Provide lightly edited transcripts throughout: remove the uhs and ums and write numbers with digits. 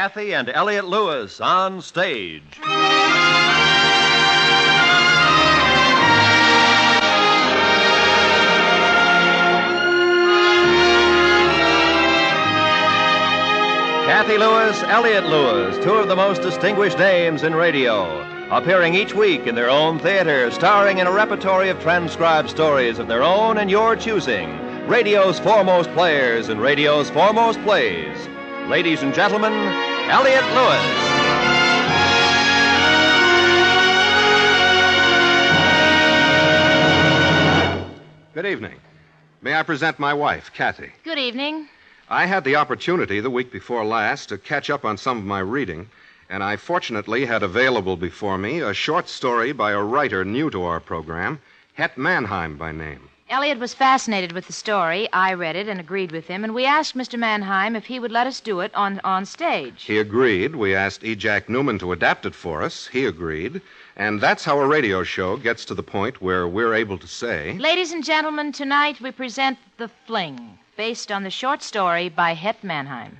Cathy and Elliott Lewis on stage. Cathy Lewis, Elliott Lewis, two of the most distinguished names in radio, appearing each week in their own theater, starring in a repertory of transcribed stories of their own and your choosing. Radio's foremost players and radio's foremost plays. Ladies and gentlemen, Elliott Lewis. Good evening. May I present my wife, Cathy? Good evening. I had the opportunity the week before last to catch up on some of my reading, and I fortunately had available before me a short story by a writer new to our program, Het Mannheim by name. Elliott was fascinated with the story. I read it and agreed with him, and we asked Mr. Mannheim if he would let us do it on stage. He agreed. We asked E. Jack Newman to adapt it for us. He agreed. And that's how a radio show gets to the point where we're able to say... Ladies and gentlemen, tonight we present The Fling, based on the short story by Het Mannheim.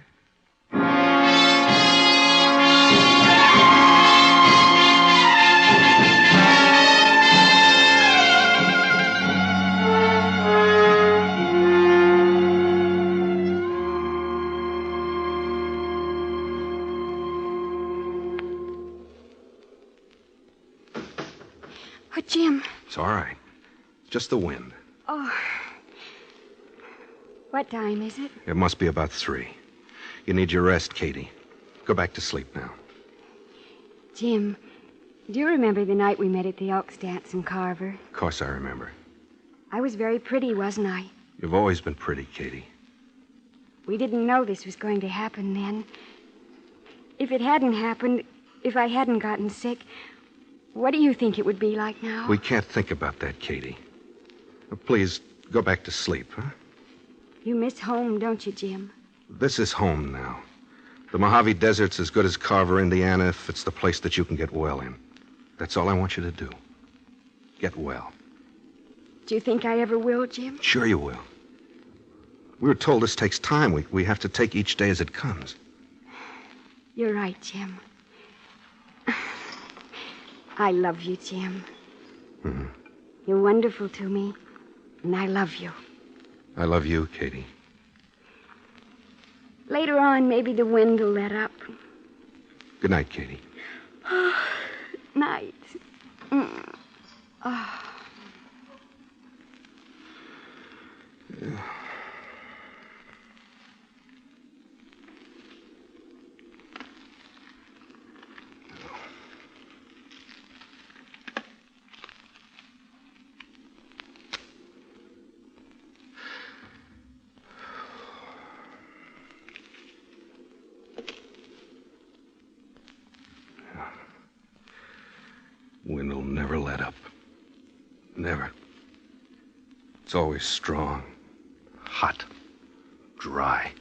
Oh, Jim. It's all right. Just the wind. Oh. What time is it? It must be about 3. You need your rest, Katie. Go back to sleep now. Jim, do you remember the night we met at the Elks dance in Carver? Of course I remember. I was very pretty, wasn't I? You've always been pretty, Katie. We didn't know this was going to happen then. If it hadn't happened, if I hadn't gotten sick, what do you think it would be like now? We can't think about that, Katie. Please, go back to sleep, huh? You miss home, don't you, Jim? This is home now. The Mojave Desert's as good as Carver, Indiana, if it's the place that you can get well in. That's all I want you to do. Get well. Do you think I ever will, Jim? Sure you will. We were told this takes time. We have to take each day as it comes. You're right, Jim. I love you, Jim. Mm-hmm. You're wonderful to me, and I love you. I love you, Katie. Later on, maybe the wind will let up. Good night, Katie. Night. Oh. Yeah. Wind will never let up. Never. It's always strong, hot, dry.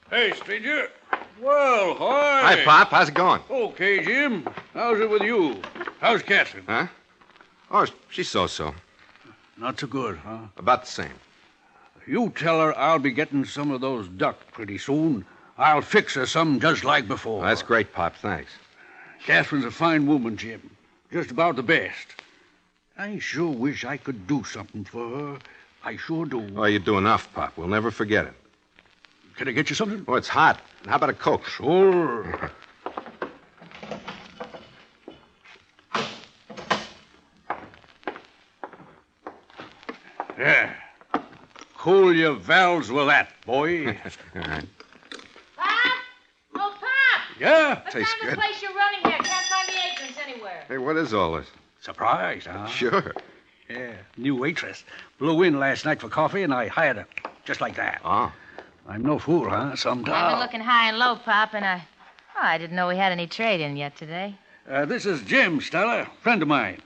Hey, stranger. Well, hi. Hi, Pop. How's it going? Okay, Jim. How's it with you? How's Catherine? Huh? Oh, she's so-so. Not so good, huh? About the same. You tell her I'll be getting some of those duck pretty soon. I'll fix her some just like before. That's great, Pop. Thanks. Catherine's a fine woman, Jim. Just about the best. I sure wish I could do something for her. I sure do. Oh, you do enough, Pop. We'll never forget it. Can I get you something? Oh, it's hot. How about a Coke? Sure. Yeah. Cool your valves with that, boy. All right. Pop? Oh, Pop! Yeah? What Tastes time good. the place you're running here? Can't find the entrance anywhere. Hey, what is all this? Surprise, huh? Sure. Yeah, new waitress. Blew in last night for coffee, and I hired her. Just like that. Oh. I'm no fool, huh? Sometimes. I've been looking high and low, Pop, and I didn't know we had any trade in yet today. This is Jim, Stella. Friend of mine.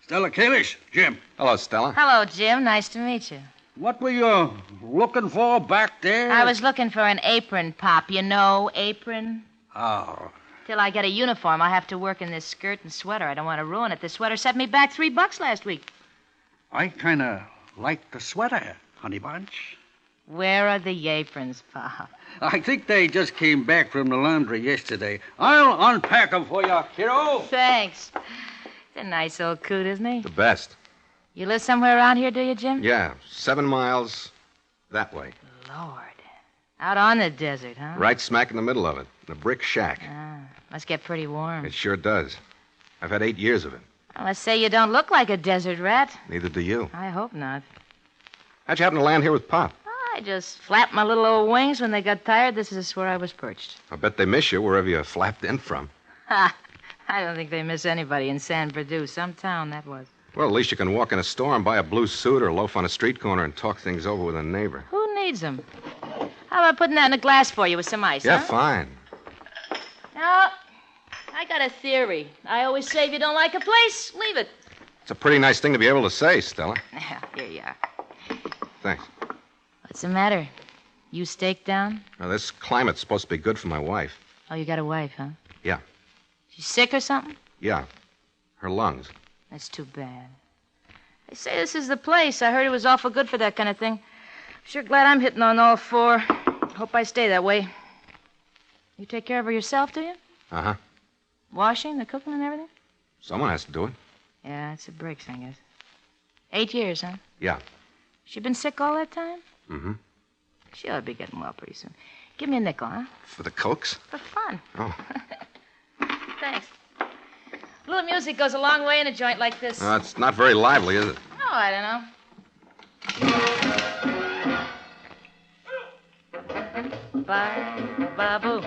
Stella Kalish. Jim. Hello, Stella. Hello, Jim. Nice to meet you. What were you looking for back there? I was looking for an apron, Pop. You know, apron. Oh. Till I get a uniform, I'll have to work in this skirt and sweater. I don't want to ruin it. This sweater set me back $3 last week. I kind of like the sweater, honey bunch. Where are the aprons, Pop? I think they just came back from the laundry yesterday. I'll unpack them for you, kiddo. Thanks. He's a nice old coot, isn't he? The best. You live somewhere around here, do you, Jim? Yeah, 7 miles that way. Lord. Out on the desert, huh? Right smack in the middle of it, in a brick shack. Must get pretty warm. It sure does. I've had 8 years of it. Well, let's say you don't look like a desert rat. Neither do you. I hope not. How'd you happen to land here with Pop? I just flapped my little old wings when they got tired. This is where I was perched. I bet they miss you wherever you flapped in from. Ha! I don't think they miss anybody in San Bernardino. Some town that was. Well, at least you can walk in a store and buy a blue suit or loaf on a street corner and talk things over with a neighbor. Who needs them? How about putting that in a glass for you with some ice, Yeah, huh? fine. Now, I got a theory. I always say if you don't like a place, leave it. It's a pretty nice thing to be able to say, Stella. Yeah, here you are. Thanks. What's the matter? You steak down? Now, this climate's supposed to be good for my wife. Oh, you got a wife, huh? Yeah. She's sick or something? Yeah. Her lungs. That's too bad. They say this is the place. I heard it was awful good for that kind of thing. Sure glad I'm hitting on all 4. Hope I stay that way. You take care of her yourself, do you? Uh-huh. Washing, the cooking, and everything? Someone has to do it. Yeah, it's a breaks, I guess. 8 years, huh? Yeah. She been sick all that time? Mm-hmm. She ought to be getting well pretty soon. Give me a nickel, huh? For the cokes? For fun. Oh. Thanks. A little music goes a long way in a joint like this. It's not very lively, is it? Oh, I don't know. Ba-ba-boo.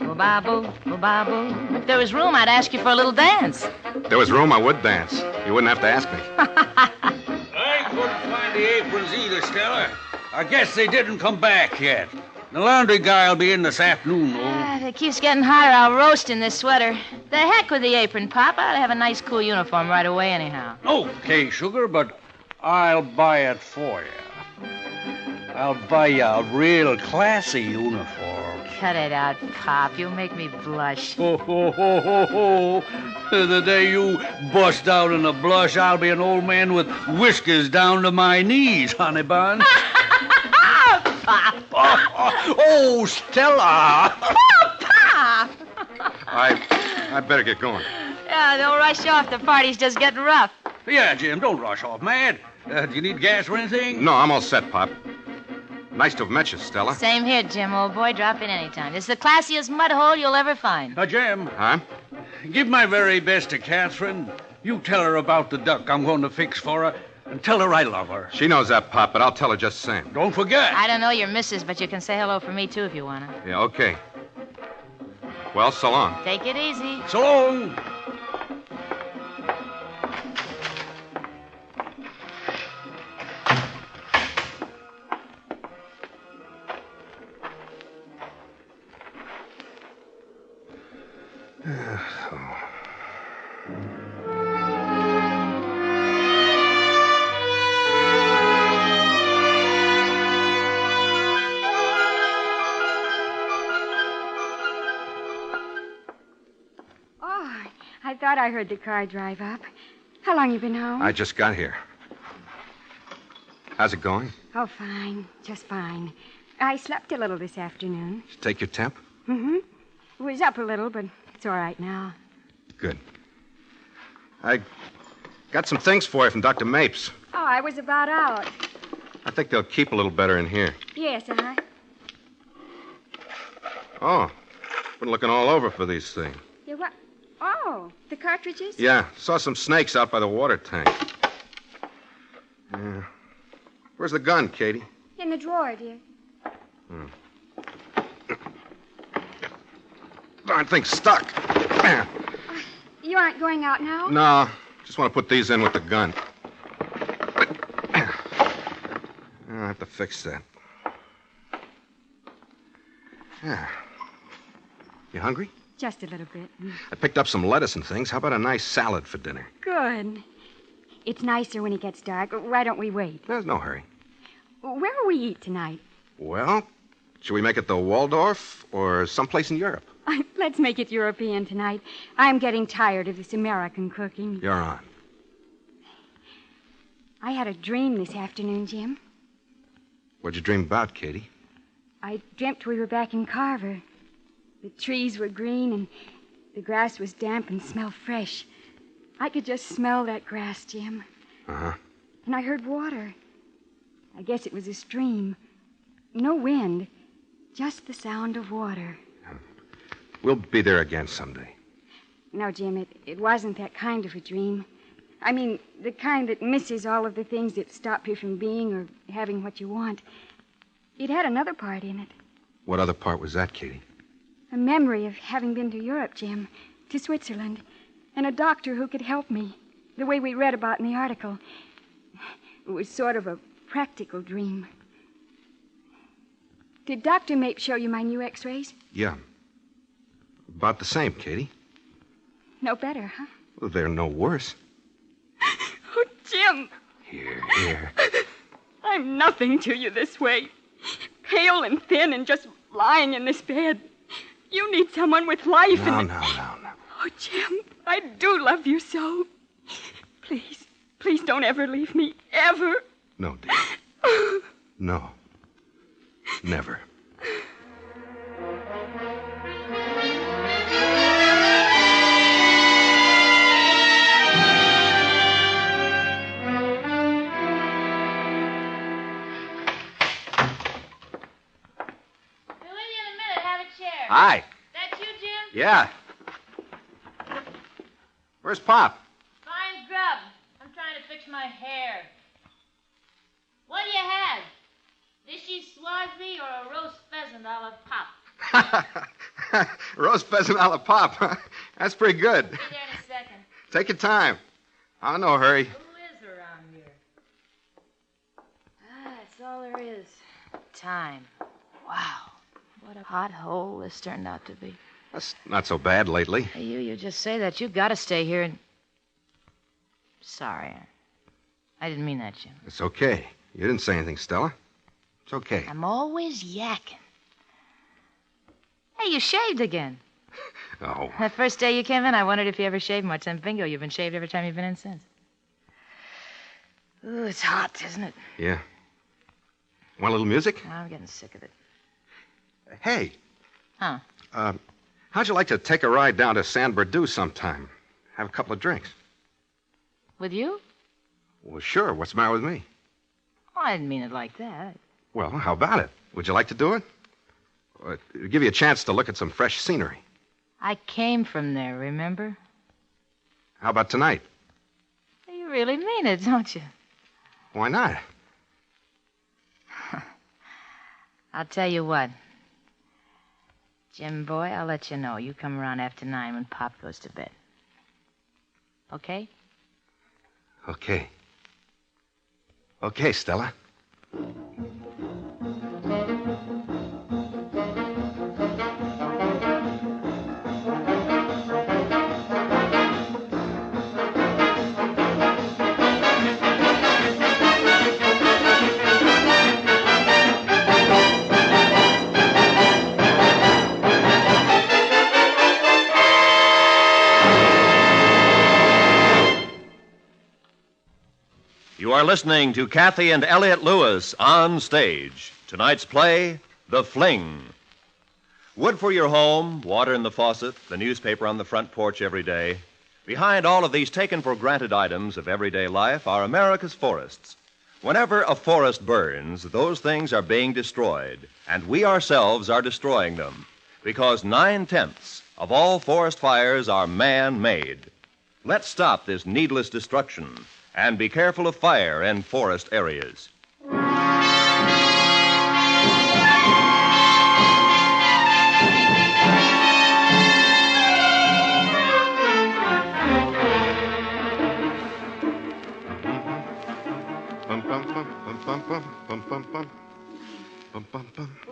Ba-ba-boo. Ba-ba-boo. If there was room, I'd ask you for a little dance. If there was room, I would dance. You wouldn't have to ask me. I couldn't find the aprons either, Stella. I guess they didn't come back yet. The laundry guy will be in this afternoon, though. If it keeps getting hotter, I'll roast in this sweater. The heck with the apron, Pop. I ought to have a nice, cool uniform right away anyhow. Okay, sugar, but I'll buy it for you. I'll buy you a real classy uniform. Cut it out, Pop. You'll make me blush. Ho, ho, ho, ho, ho. The day you bust out in a blush, I'll be an old man with whiskers down to my knees, honey bun. Pop. Oh, Stella. Oh, Pop. I better get going. Yeah, don't rush off. The party's just getting rough. Yeah, Jim, don't rush off, man. Do you need gas or anything? No, I'm all set, Pop. Nice to have met you, Stella. Same here, Jim, old boy. Drop in anytime. It's the classiest mud hole you'll ever find. Jim. Huh? Give my very best to Catherine. You tell her about the duck I'm going to fix for her, and tell her I love her. She knows that, Pop, but I'll tell her just the same. Don't forget. I don't know your missus, but you can say hello for me, too, if you want to. Yeah, okay. Well, so long. Take it easy. So long. I thought I heard the car drive up. How long you been home? I just got here. How's it going? Oh, fine. Just fine. I slept a little this afternoon. Did you take your temp? Mm-hmm. It was up a little, but it's all right now. Good. I got some things for you from Dr. Mapes. Oh, I was about out. I think they'll keep a little better in here. Yes, Oh, been looking all over for these things. You what? Oh, the cartridges? Yeah, saw some snakes out by the water tank. Yeah. Where's the gun, Katie? In the drawer, dear. Darn thing's stuck. You aren't going out now? No, just want to put these in with the gun. I'll have to fix that. Yeah. You hungry? Just a little bit. I picked up some lettuce and things. How about a nice salad for dinner? Good. It's nicer when it gets dark. Why don't we wait? There's no hurry. Where will we eat tonight? Well, should we make it the Waldorf or someplace in Europe? Let's make it European tonight. I'm getting tired of this American cooking. You're on. I had a dream this afternoon, Jim. What'd you dream about, Katie? I dreamt we were back in Carver. The trees were green and the grass was damp and smelled fresh. I could just smell that grass, Jim. Uh-huh. And I heard water. I guess it was a stream. No wind, just the sound of water. We'll be there again someday. No, Jim, it wasn't that kind of a dream. I mean, the kind that misses all of the things that stop you from being or having what you want. It had another part in it. What other part was that, Katie? A memory of having been to Europe, Jim, to Switzerland, and a doctor who could help me, the way we read about in the article. It was sort of a practical dream. Did Dr. Mape show you my new x-rays? Yeah. About the same, Katie. No better, huh? Well, they're no worse. Oh, Jim! Here. I'm nothing to you this way. Pale and thin and just lying in this bed. You need someone with life No. Oh, Jim, I do love you so. Please don't ever leave me, ever. No, dear. No. Never. Hi. That you, Jim? Yeah. Where's Pop? Fine grub. I'm trying to fix my hair. What do you have? Fishy swazi or a roast pheasant a la Pop? Roast pheasant a la Pop. That's pretty good. Be there in a second. Take your time. I'm in no hurry. Who is around here? That's all there is. Time. Wow. What a hot hole this turned out to be. That's not so bad lately. Hey, you just say that. You've got to stay here and... Sorry. I didn't mean that, Jim. It's okay. You didn't say anything, Stella. It's okay. I'm always yakking. Hey, you shaved again. Oh. That first day you came in, I wondered if you ever shaved much. And bingo, you've been shaved every time you've been in since. Ooh, it's hot, isn't it? Yeah. Want a little music? I'm getting sick of it. Hey. Huh? How'd you like to take a ride down to San Bernardino sometime? Have a couple of drinks. With you? Well, sure. What's the matter with me? Oh, I didn't mean it like that. Well, how about it? Would you like to do it? It'll give you a chance to look at some fresh scenery. I came from there, remember? How about tonight? You really mean it, don't you? Why not? I'll tell you what. Jim boy, I'll let you know. You come around after 9 when Pop goes to bed. Okay? Okay. Okay, Stella. You are listening to Cathy and Elliott Lewis on stage. Tonight's play, The Fling. Wood for your home, water in the faucet, the newspaper on the front porch every day. Behind all of these taken-for-granted items of everyday life are America's forests. Whenever a forest burns, those things are being destroyed, and we ourselves are destroying them, because 9/10 of all forest fires are man-made. Let's stop this needless destruction. And be careful of fire in forest areas.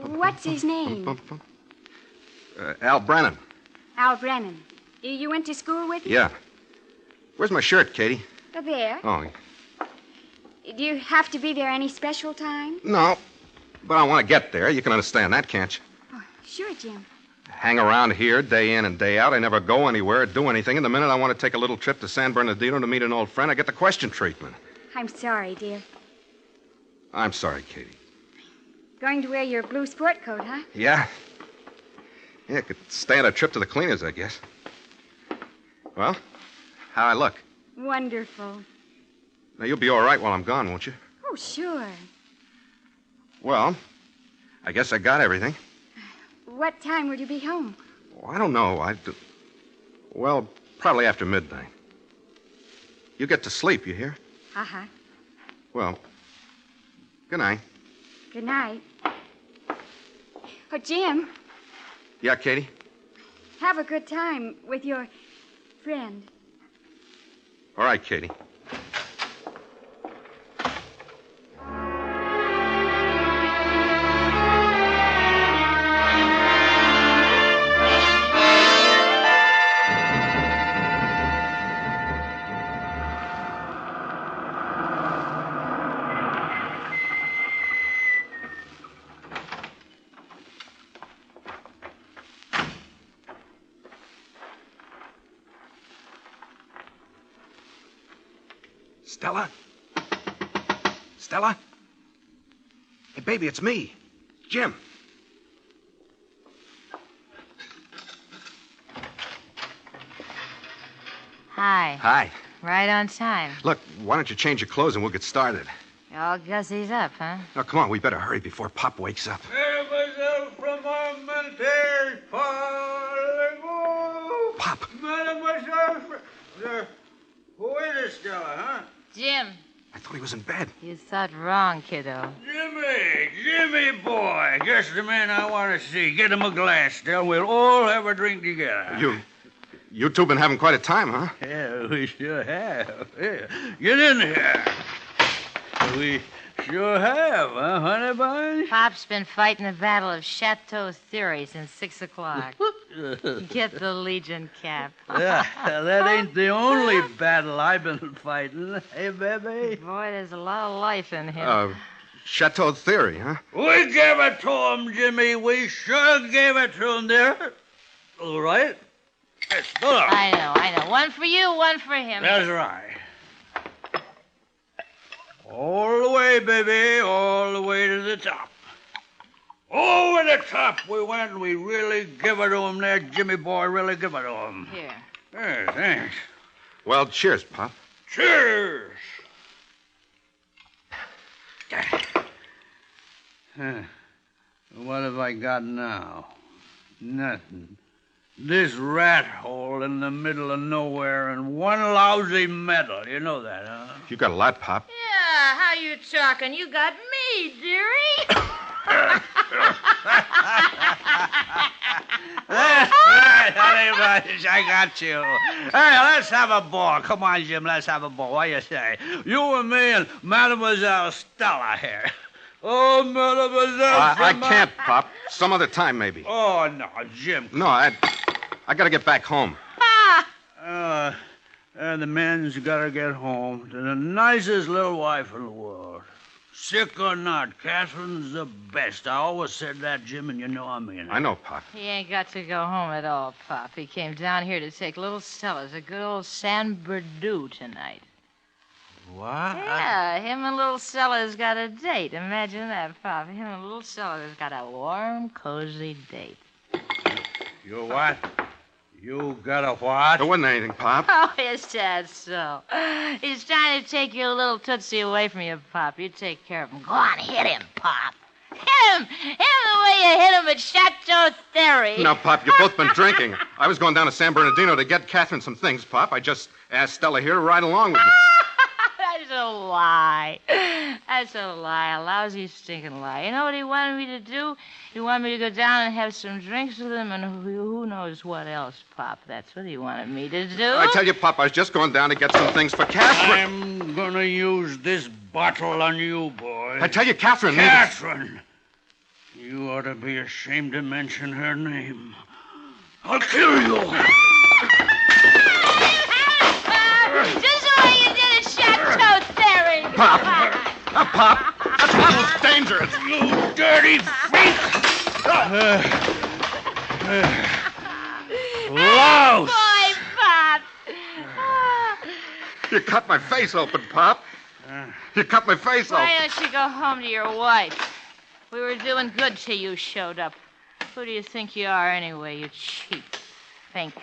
What's his name? Al Brennan. Al Brennan. You went to school with him? Yeah. Where's my shirt, Katie? There. Oh. Do you have to be there any special time? No, but I want to get there. You can understand that, can't you? Oh, sure, Jim. Hang around here day in and day out. I never go anywhere or do anything. And the minute I want to take a little trip to San Bernardino to meet an old friend, I get the question treatment. I'm sorry, dear. I'm sorry, Katie. Going to wear your blue sport coat, huh? Yeah? Yeah, could stand a trip to the cleaners, I guess. Well, how'd I look? Wonderful. Now, you'll be all right while I'm gone, won't you? Oh, sure. Well, I guess I got everything. What time will you be home? Oh, I don't know. Well, probably after midnight. You get to sleep, you hear? Uh-huh. Well, good night. Good night. Oh, Jim, Yeah, Katie? have a good time with your friend. All right, Katie. Stella? Stella? Hey, baby, it's me. Jim. Hi. Hi. Right on time. Look, why don't you change your clothes and we'll get started? You're all gussies up, huh? Now, come on, we better hurry before Pop wakes up. Mademoiselle from Armente's parlez-vous? Pop. Mademoiselle who is it, Stella, huh? Jim, I thought he was in bed. you thought wrong, kiddo. Jimmy boy. Just the man I want to see. Get him a glass, Stella. We'll all have a drink together. You two been having quite a time, huh? Yeah, we sure have. Yeah. Get in here. We sure have, huh, honey bun? Pop's been fighting the battle of Chateau Theory since 6 o'clock. Get the Legion cap. Yeah, that ain't the only battle I've been fighting. Hey, baby? Boy, there's a lot of life in him. Chateau Theory, huh? We gave it to him, Jimmy. We sure gave it to him there. All right? Yes, hold on. I know. One for you, one for him. That's right. All the way, baby, all the way to the top. Over the top we went, and we really give it to him there, Jimmy boy, really give it to him. Here. Yeah, thanks. Well, cheers, Pop. Cheers. What have I got now? Nothing. This rat hole in the middle of nowhere and one lousy medal. You know that, huh? You got a lot, Pop. Yeah, how you talking? You got me, dearie. That's right, honey bunch. I got you. Hey, let's have a ball. Come on, Jim, let's have a ball. What do you say? You and me and Mademoiselle Stella here. Oh, Mademoiselle. I can't, Pop. Some other time, maybe. Oh, no, Jim. No, I got to get back home. The man's got to get home to the nicest little wife in the world. Sick or not, Catherine's the best. I always said that, Jim, and you know I mean it. I know, Pop. He ain't got to go home at all, Pop. He came down here to take little Stella to good old San Bernardino tonight. What? Yeah, him and little Stella's got a date. Imagine that, Pop. Him and little Stella's got a warm, cozy date. You what? You got a what? There wasn't anything, Pop. Oh, is that so? He's trying to take your little Tootsie away from you, Pop. You take care of him. Go on, hit him, Pop. Hit him! Hit him the way you hit him at Chateau Theory. Now, Pop, you've both been drinking. I was going down to San Bernardino to get Catherine some things, Pop. I just asked Stella here to ride along with me. That's a lie. That's a lie. A lousy, stinking lie. You know what he wanted me to do? He wanted me to go down and have some drinks with him and who knows what else, Pop. That's what he wanted me to do. I tell you, Pop, I was just going down to get some things for Catherine. I'm gonna use this bottle on you, boy. I tell you, Catherine. Catherine! You ought to be ashamed to mention her name. I'll kill you. Just the way you did at Chateau Theory. Pop. Pop, that bottle's dangerous. You dirty freak! Louse! Boy, Pop! You cut my face open, Pop. You cut my face open. Why don't you go home to your wife? We were doing good till you showed up. Who do you think you are anyway, you cheap fink?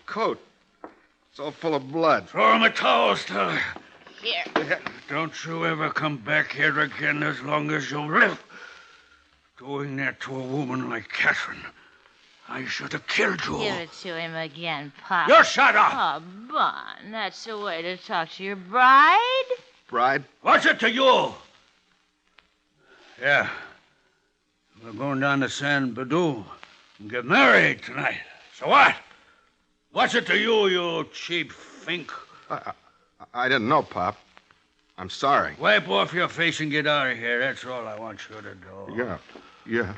Coat. It's all full of blood. Throw him a towel, Stella. Here. Don't you ever come back here again as long as you live. Doing that to a woman like Catherine, I should have killed you. Give it to him again, Pop. You shut up. Oh, Bon, that's the way to talk to your bride? Bride? What's it to you? Yeah. We're going down to San Bedou and get married tonight. So what? What's it to you, you cheap fink? I didn't know, Pop. I'm sorry. Wipe off your face and get out of here. That's all I want you to do. Yeah.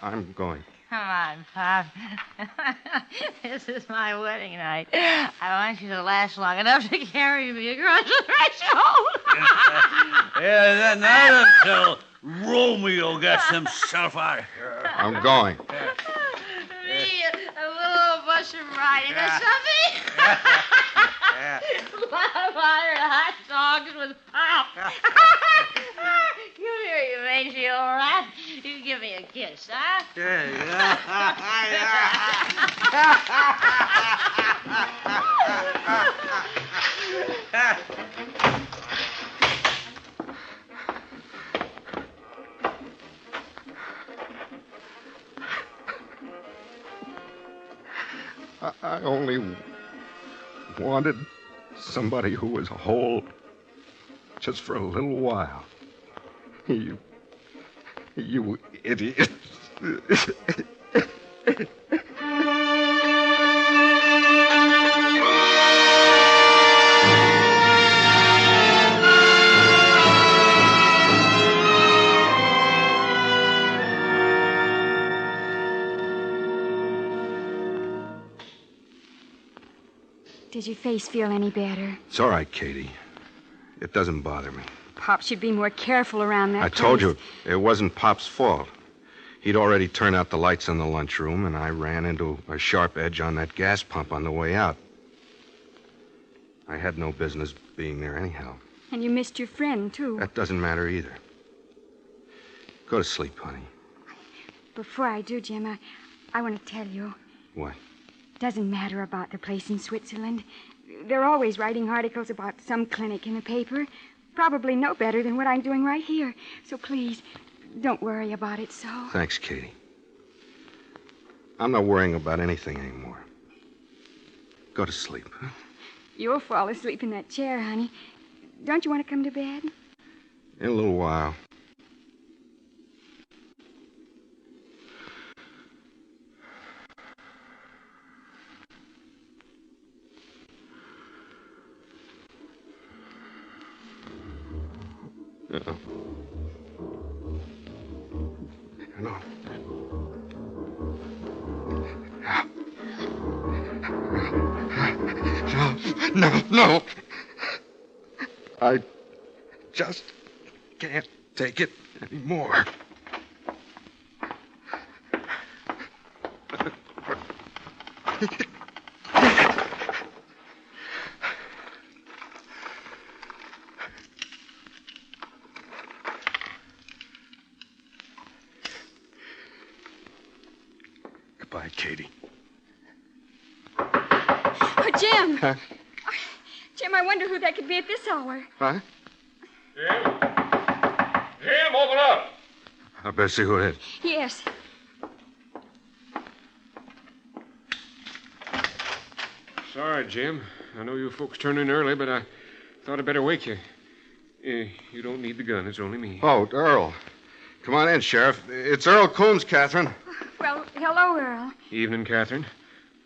I'm going. Come on, Pop. This is my wedding night. I want you to last long enough to carry me across the threshold. Yeah, then not until Romeo gets himself out of here. I'm going. Me, a little mushroom riding a something. Water hot dogs with Pop. Come here, you mangy old rat. You give me a kiss, huh? I only wanted somebody who was whole just for a little while. You idiot. Does your face feel any better? It's all right, Katie. It doesn't bother me. Pop should be more careful around that I told place. you, it wasn't Pop's fault. He'd already turned out the lights in the lunchroom, and I ran into a sharp edge on that gas pump on the way out. I had no business being there anyhow. And you missed your friend, too. That doesn't matter either. Go to sleep, honey. Before I do, Jim, I want to tell you. What? Doesn't matter about the place in Switzerland. They're always writing articles about some clinic in the paper. Probably no better than what I'm doing right here. So please, don't worry about it so. Thanks, Katie. I'm not worrying about anything anymore. Go to sleep. You'll fall asleep in that chair, honey. Don't you want to come to bed? In a little while. No. I just can't take it anymore. Goodbye, Katie. Oh, Jim! Huh? Jim, I wonder who that could be at this hour. Huh? Jim? Jim, open up! I better see who it is. Yes. Sorry, Jim. I know you folks turned in early, but I thought I'd better wake you. You don't need the gun. It's only me. Oh, Earl. Come on in, Sheriff. It's Earl Coombs, Catherine. Well, hello, Earl. Evening, Catherine.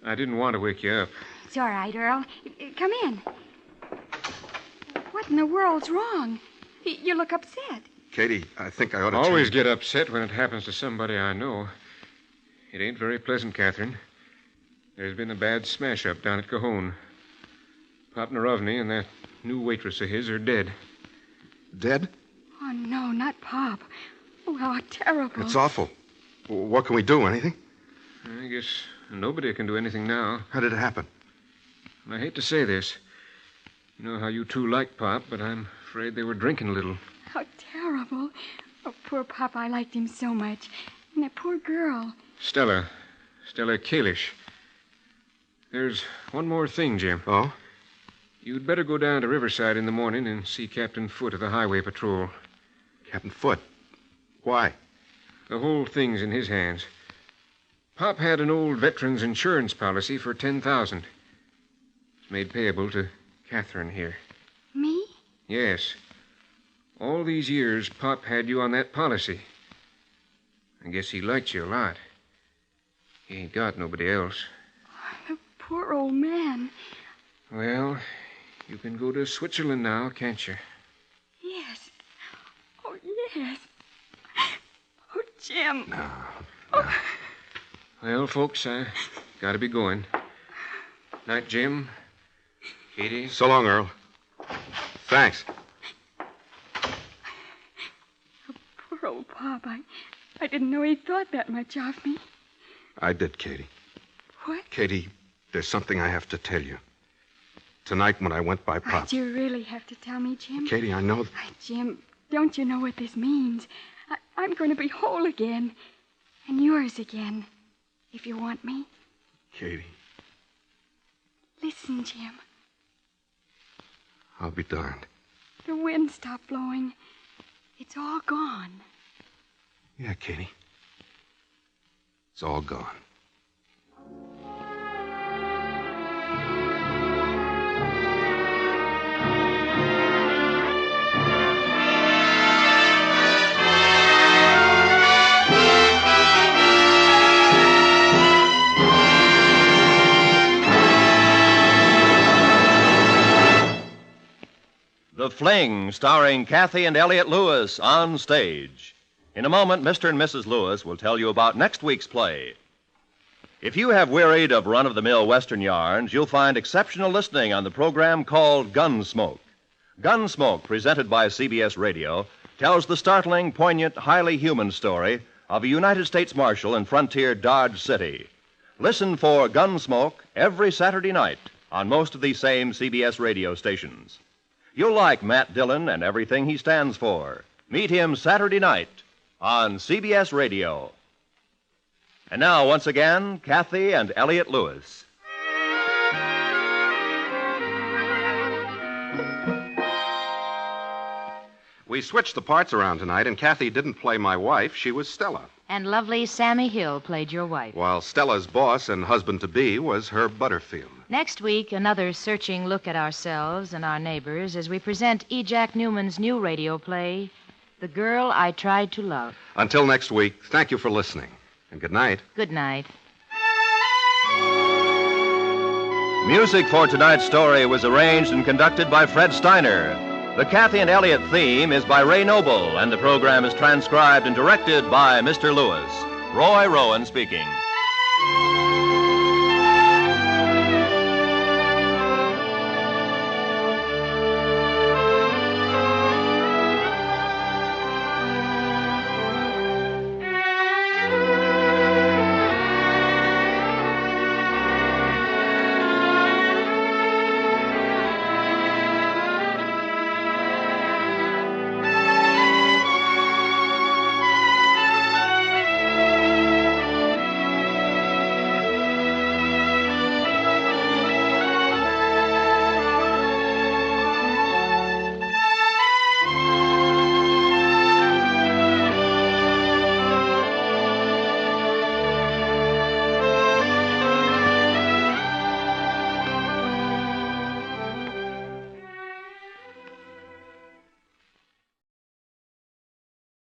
I didn't want to wake you up. It's all right, Earl. Come in. What in the world's wrong? You look upset. Katie, I think I ought to Always change. get upset when it happens to somebody I know. It ain't very pleasant, Catherine. There's been a bad smash-up down at Cajon. Pop Narovny and that new waitress of his are dead. Dead? Oh, no, not Pop. Oh, how terrible. It's awful. What can we do? Anything? I guess nobody can do anything now. How did it happen? I hate to say this. You know how you two like Pop, but I'm afraid they were drinking a little. How terrible. Oh, poor Pop, I liked him so much. And that poor girl. Stella Kalish. There's one more thing, Jim. Oh? You'd better go down to Riverside in the morning and see Captain Foote of the Highway Patrol. Captain Foote? Why? The whole thing's in his hands. Pop had an old veteran's insurance policy for $10,000. It's made payable to Catherine here. Me? Yes. All these years, Pop had you on that policy. I guess he liked you a lot. He ain't got nobody else. The poor old man. Well, you can go to Switzerland now, can't you? Yes. Oh, yes. Oh, Jim. No. Well, folks, I gotta be going. Night, Jim. Katie. So long, Earl. Thanks. Poor old Pop. I didn't know he thought that much of me. I did, Katie. What? Katie, there's something I have to tell you. Tonight when I went by Pop... You really have to tell me, Jim. Katie, I know... Jim, don't you know what this means? I'm going to be whole again. And yours again. If you want me. Katie. Listen, Jim. I'll be darned. The wind stopped blowing. It's all gone. Yeah, Katie. It's all gone. The Fling, starring Cathy and Elliott Lewis on stage. In a moment, Mr. and Mrs. Lewis will tell you about next week's play. If you have wearied of run-of-the-mill Western yarns, you'll find exceptional listening on the program called Gunsmoke. Gunsmoke, presented by CBS Radio, tells the startling, poignant, highly human story of a United States Marshal in frontier Dodge City. Listen for Gunsmoke every Saturday night on most of these same CBS radio stations. You'll like Matt Dillon and everything he stands for. Meet him Saturday night on CBS Radio. And now, once again, Cathy and Elliott Lewis. We switched the parts around tonight, and Cathy didn't play my wife. She was Stella. And lovely Sammie Hill played your wife. While Stella's boss and husband-to-be was Herb Butterfield. Next week, another searching look at ourselves and our neighbors as we present E. Jack Newman's new radio play, The Girl I Tried to Love. Until next week, thank you for listening. And good night. Good night. Music for tonight's story was arranged and conducted by Fred Steiner. The Cathy and Elliott theme is by Ray Noble, and the program is transcribed and directed by Mr. Lewis. Roy Rowan speaking.